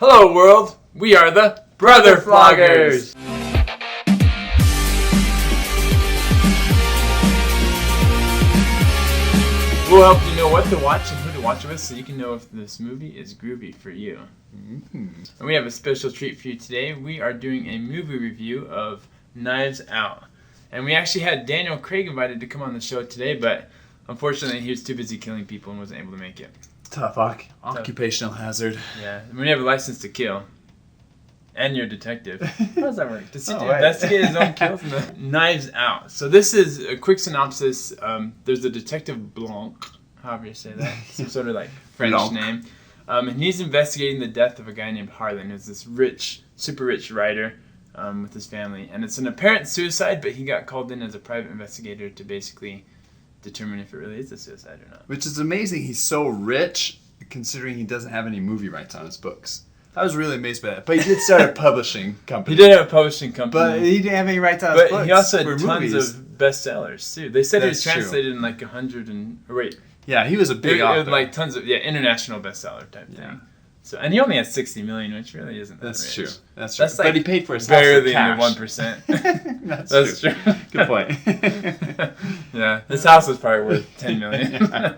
Hello world, we are the Brother Floggers! We'll help you know what to watch and who to watch it with so you can know if this movie is groovy for you. Mm-hmm. And we have a special treat for you today. We are doing a movie review of Knives Out. And we actually had Daniel Craig invited to come on the show today, but unfortunately he was too busy killing people and wasn't able to make it. Tough occupational hazard. Yeah, when you have a license to kill, and you're a detective, how does that work? Does he investigate his own kills? Knives Out. So this is a quick synopsis. There's a detective Blanc, however you say that, some sort of like French Blanc name, and he's investigating the death of a guy named Harlan, who's this rich, super rich writer with his family, and it's an apparent suicide, but he got called in as a private investigator to basically determine if it really is a suicide or not. Which is amazing. He's so rich, considering he doesn't have any movie rights on his books. I was really amazed by that. But he did start a publishing company. He did have a publishing company. But he didn't have any rights on his books. But he also had tons movies. of bestsellers, too. They said That's he was translated in like 100 and... Or wait. Yeah, he was a big author. It was like tons of... Yeah, international bestseller type thing. So, and he only had $60 million, which really isn't that That's rich. true. That's true. That's like but he paid for his house barely in in the cash. 1%. That's true. Good point. Yeah, his house was probably worth $10 million.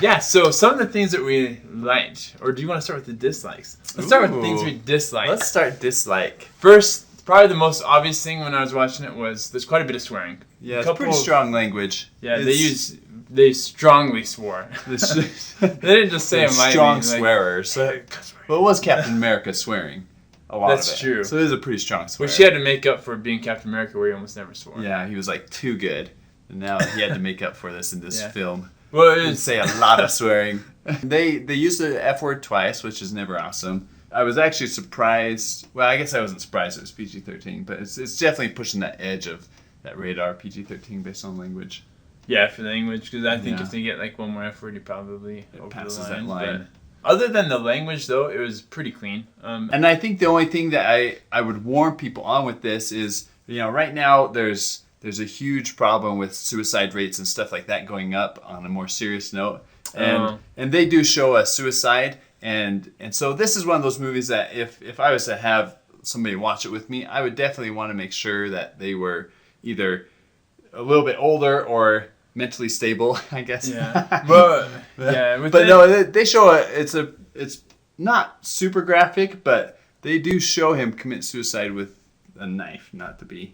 Yeah, so some of the things that we liked, or do you want to start with the dislikes? Let's start with things we disliked. Let's start dislike. First, probably the most obvious thing when I was watching it was there's quite a bit of swearing. Yeah, it's pretty strong language. Yeah, they strongly swore. They didn't just say them lightly. Strong swearers. Well, it was Captain America swearing. A lot That's of it. true. So it is a pretty strong swear. Which he had to make up for being Captain America, where he almost never swore. Yeah, he was like too good, and now he had to make up for this in this film. Well, He say a lot of swearing. They used the F word twice, which is never awesome. I was actually surprised. Well, I guess I wasn't surprised it was PG-13, but it's definitely pushing that edge of that radar PG-13 based on language. Yeah, for the language, because I think if they get like one more F word, he probably passes that line. Other than the language, though, it was pretty clean. And I think the only thing that I would warn people on with this is, right now there's a huge problem with suicide rates and stuff like that going up on a more serious note. And they do show a suicide. And so this is one of those movies that if I was to have somebody watch it with me, I would definitely want to make sure that they were either a little bit older or mentally stable, I guess. Yeah. But no, they show it's not super graphic, but they do show him commit suicide with a knife, not to be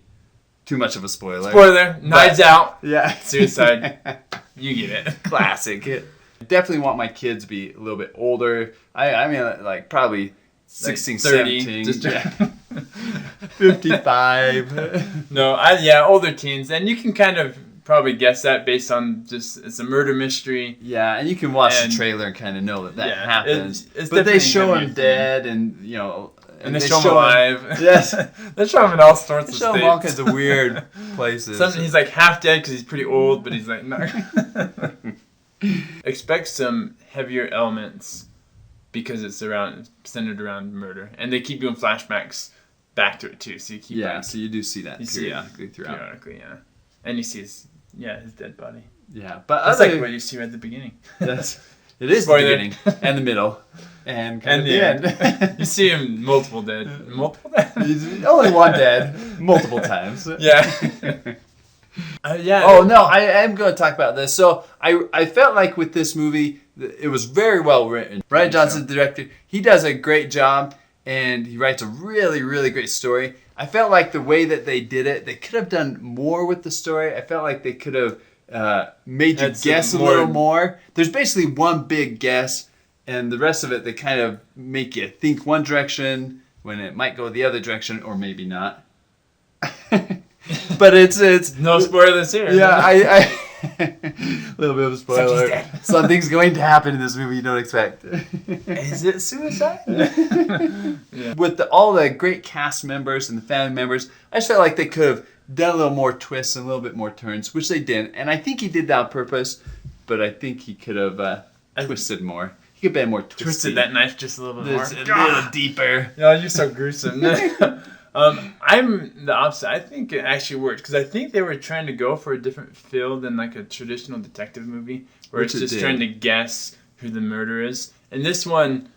too much of a spoiler. Spoiler, Knives Out. Yeah. Suicide. You get it. Classic. Definitely want my kids to be a little bit older. I mean, like probably 16, like 30, 17. 55. No, older teens. And you can kind of probably guess that based on just it's a murder mystery. Yeah, and you can watch the trailer and kind of know that happens. It's but they show him dead, and and they show him alive. Yes, they show him in all sorts of states. They show him all kinds of weird places. He's like half dead because he's pretty old, but he's like no. Expect some heavier elements because it's centered around murder, and they keep doing flashbacks back to it too. So you keep so you do see that periodically throughout. Periodically, yeah, and you see his dead body. Yeah, but that's like what you see at the beginning. It is the beginning and the middle and the end. You see him multiple dead. He's only one dead multiple times. Yeah. Oh no, I am going to talk about this. So I felt like with this movie, it was very well written. Rian Johnson, the director, he does a great job, and he writes a really, really great story. I felt like the way that they did it, they could have done more with the story. I felt like they could have made you guess a little more. There's basically one big guess, and the rest of it, they kind of make you think one direction when it might go the other direction, or maybe not. But it's no spoilers here. Yeah, I a little bit of a spoiler. Something's going to happen in this movie you don't expect. Is it suicide? Yeah. With all the great cast members and the family members, I just felt like they could have done a little more twists and a little bit more turns, which they didn't. And I think he did that on purpose, but I think he could have twisted more. He could have been more twisted. Twisted that knife just a little bit more. A little deeper. No, you're so gruesome. I'm the opposite. I think it actually worked because I think they were trying to go for a different feel than like a traditional detective movie where it's just trying to guess who the murderer is. And this one,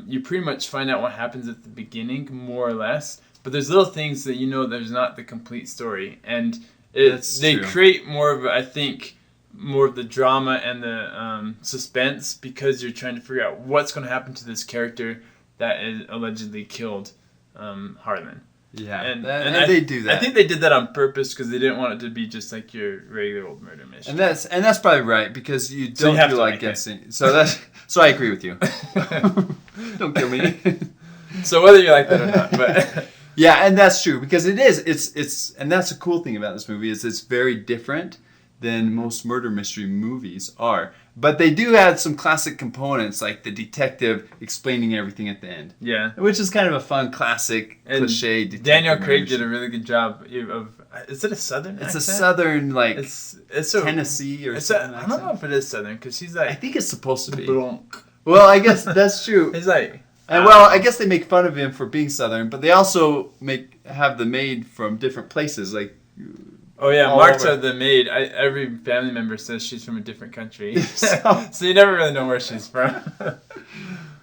you pretty much find out what happens at the beginning, more or less. But there's little things that there's not the complete story, and they create more of, I think, more of the drama and the suspense, because you're trying to figure out what's going to happen to this character that is allegedly killed Harlan. Yeah, and they do that. I think they did that on purpose because they didn't want it to be just like your regular old murder mystery. And that's probably right, because you don't feel like guessing. So I agree with you. Don't kill me. So whether you like that or not, but yeah, and that's true, because it's and that's the cool thing about this movie is it's very different than most murder mystery movies are. But they do have some classic components, like the detective explaining everything at the end. Yeah. Which is kind of a fun, classic, cliche detective. Daniel Craig did a really good job of... Is it a southern accent? It's a southern, like, it's Tennessee or something. I don't know if it is southern, because he's like... I think it's supposed to be. Blanc. Well, I guess that's true. He's like... I guess they make fun of him for being southern, but they also have the maid from different places, like... Oh yeah, Martell, the maid. Every family member says she's from a different country, so you never really know where she's from.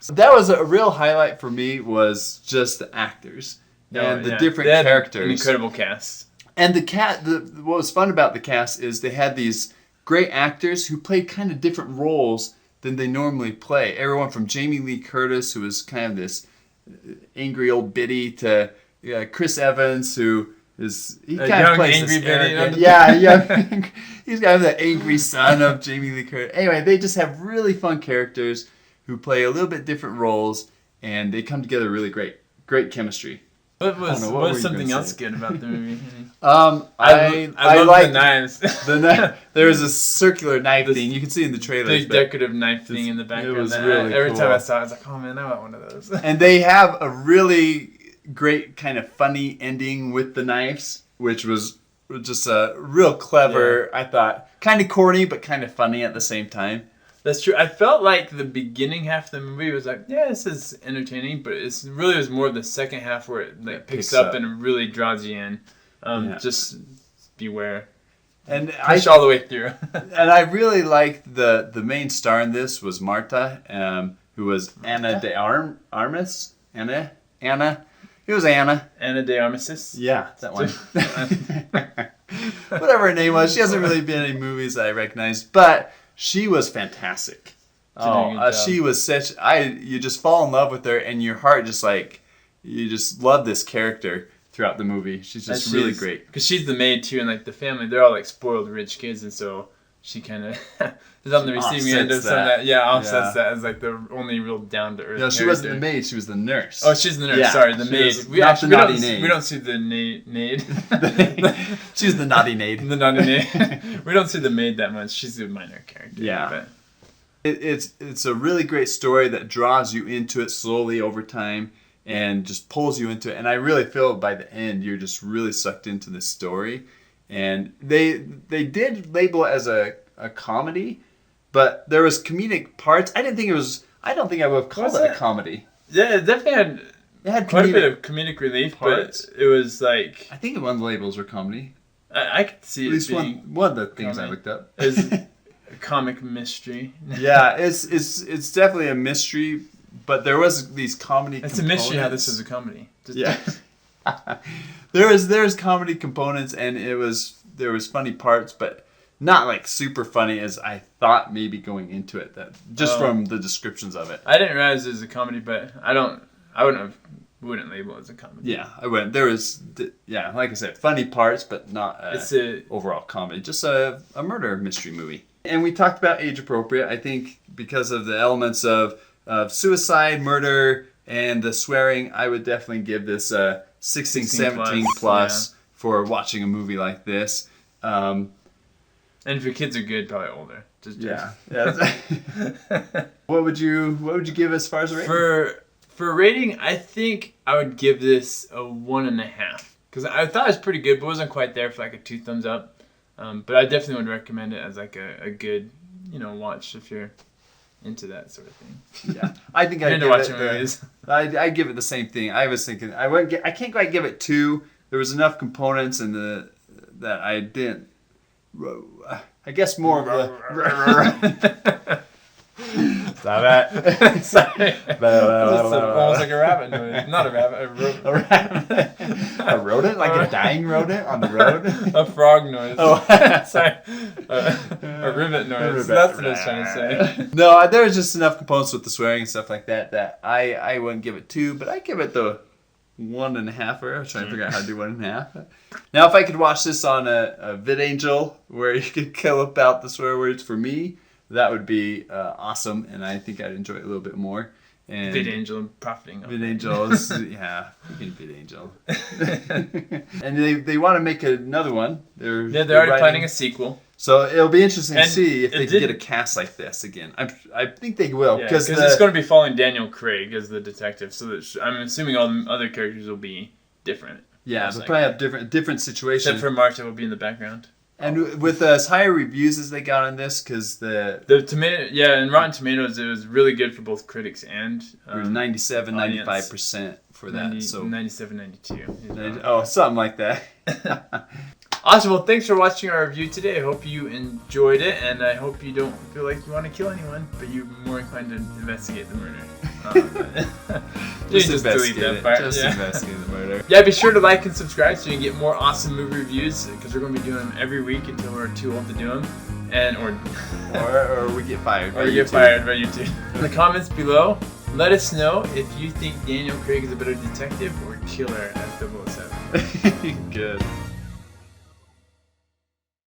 So that was a real highlight for me, was just the actors and the different characters. An incredible cast. And what was fun about the cast is they had these great actors who played kind of different roles than they normally play. Everyone from Jamie Lee Curtis, who was kind of this angry old biddy, to Chris Evans, who... he kind of plays angry this yeah, he's kind of the angry son of Jamie Lee Curtis. Anyway, they just have really fun characters who play a little bit different roles, and they come together really great chemistry. What was something else good about the movie? I love like the knives. There was a circular knife thing. You can see in the trailer. Big decorative knife thing in the background. It was really every cool. time I saw it, I was like, oh man, I want one of those. And they have a really great kind of funny ending with the knives, which was just a real clever, I thought, kind of corny but kind of funny at the same time. That's true. I felt like the beginning half of the movie was like, yeah, this is entertaining, but it really was more the second half where it picks up and really draws you in. Just beware. And push all the way through. And I really liked the main star in this was Marta, who was Ana de Armas. Anna. It was Anna. Ana de Armas. Yeah, that one. Whatever her name was. She hasn't really been in any movies that I recognize, but she was fantastic. She was you just fall in love with her, and your heart just you just love this character throughout the movie. She's just really great. Because she's the maid too, and like the family, they're all like spoiled rich kids, and so she kind of is on the receiving end of some of that. Yeah, offsets that as like the only real down to earth. No, she wasn't the maid. She was the nurse. Oh, she's the nurse. Yeah, sorry, the maid. We don't see the maid. She's the naughty maid. The naughty maid. We don't see the maid that much. She's a minor character. Yeah. But. It's a really great story that draws you into it slowly over time and just pulls you into it. And I really feel by the end you're just really sucked into this story. And they did label it as a comedy, but there was comedic parts. I don't think I would have called it a comedy. Yeah, it definitely had quite a bit of comedic relief, parts. But it was like... I think one of the labels were comedy. I could see at least it being one of the things comedy. I looked up. Is a comic mystery. Yeah, it's definitely a mystery, but there was these comedy components. It's a mystery how this is a comedy. Yeah. There's comedy components, and there was funny parts, but not like super funny as I thought maybe going into it. That just from the descriptions of it. I didn't realize it was a comedy, but I wouldn't label it as a comedy. Yeah, I wouldn't. There was like I said, funny parts, but not overall comedy. Just a murder mystery movie. And we talked about age appropriate. I think because of the elements of suicide, murder, and the swearing, I would definitely give this 16, 17 plus for watching a movie like this. And if your kids are good, probably older. Yeah. What would you give as far as a rating? For rating, I think I would give this a 1.5. Because I thought it was pretty good, but wasn't quite there for like a 2 thumbs up. But I definitely would recommend it as like a good, watch if you're into that sort of thing. Yeah, I think I give it the same thing. I was thinking I can't quite give it 2. There was enough components in that I didn't. I guess more of the. Sorry. Almost like a rabbit noise. Not a rabbit, a rabbit. A rodent? Like a dying rodent on the road? A frog noise. Oh. Sorry. A rivet noise. That's what I was trying to say. No, there was just enough components with the swearing and stuff like that I wouldn't give it 2, but I give it the 1.5. I was trying to figure out how to do 1.5. Now, if I could watch this on a VidAngel where you could clip out the swear words for me, that would be awesome, and I think I'd enjoy it a little bit more. And VidAngel profiting. VidAngel is, yeah, freaking VidAngel. And they want to make another one. They're already planning a sequel. So it'll be interesting to see if they can get a cast like this again. I think they will. Because it's going to be following Daniel Craig as the detective, so that I'm assuming all the other characters will be different. Yeah, they'll probably have different situations. Except for Martell will be in the background. And with as higher reviews as they got on this, because the tomato, and Rotten Tomatoes, it was really good for both critics and 97, 95% for that. So 97, 92. Oh, something like that. Awesome. Well, thanks for watching our review today. I hope you enjoyed it, and I hope you don't feel like you want to kill anyone, but you're more inclined to investigate the murder. Just delete that part. Just investigate the murder. Yeah, be sure to like and subscribe so you can get more awesome movie reviews, because we're going to be doing them every week until we're too old to do them, or we get fired. Or you get fired by YouTube. In the comments below, let us know if you think Daniel Craig is a better detective or killer as 007. Good.